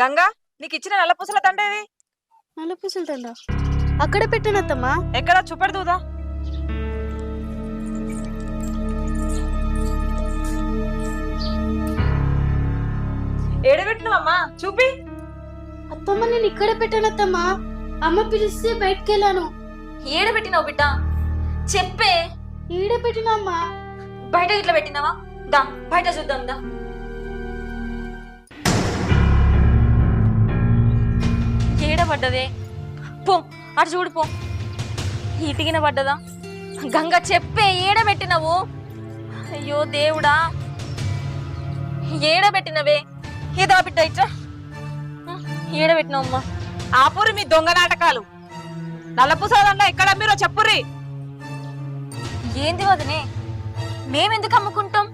గంగా, నీకు ఇచ్చిన నల్ల పూసల దండేది? నల్ల పూసల దండ అక్కడే పెట్టానత్తమ్మా. ఎక్కడ చూపెడదుదా? ఏడబెట్టినవమ్మా చూపి. అత్తమ్మ నేను ఇక్కడే పెట్టానత్తమ్మా. అమ్మ పిలిస్తే బయటకెళ్ళాను. ఏడబెట్టినావు బిడ్డ చెప్పే. ఈడే పెట్టినమ్మా. బయట ఇట్లా పెట్టినావా? దా బయట చూద్దాం దా. ఏడబడ్డదే, పో అటు చూడు పో. ఇటికిన పడ్డదా? గంగ చెప్పే, ఏడబెట్టినవు? అయ్యో దేవుడా, ఏడబెట్టినవే? ఏదా బిడ్డ ఇట్లా ఏడబెట్టినవమ్మా? ఆపురి మీ దొంగ నాటకాలు. నల్ల పూసల దండ ఎక్కడ అమ్మిరో చెప్పుర్రి. ఏంది వదినే, మేమెందుకు అమ్ముకుంటాం?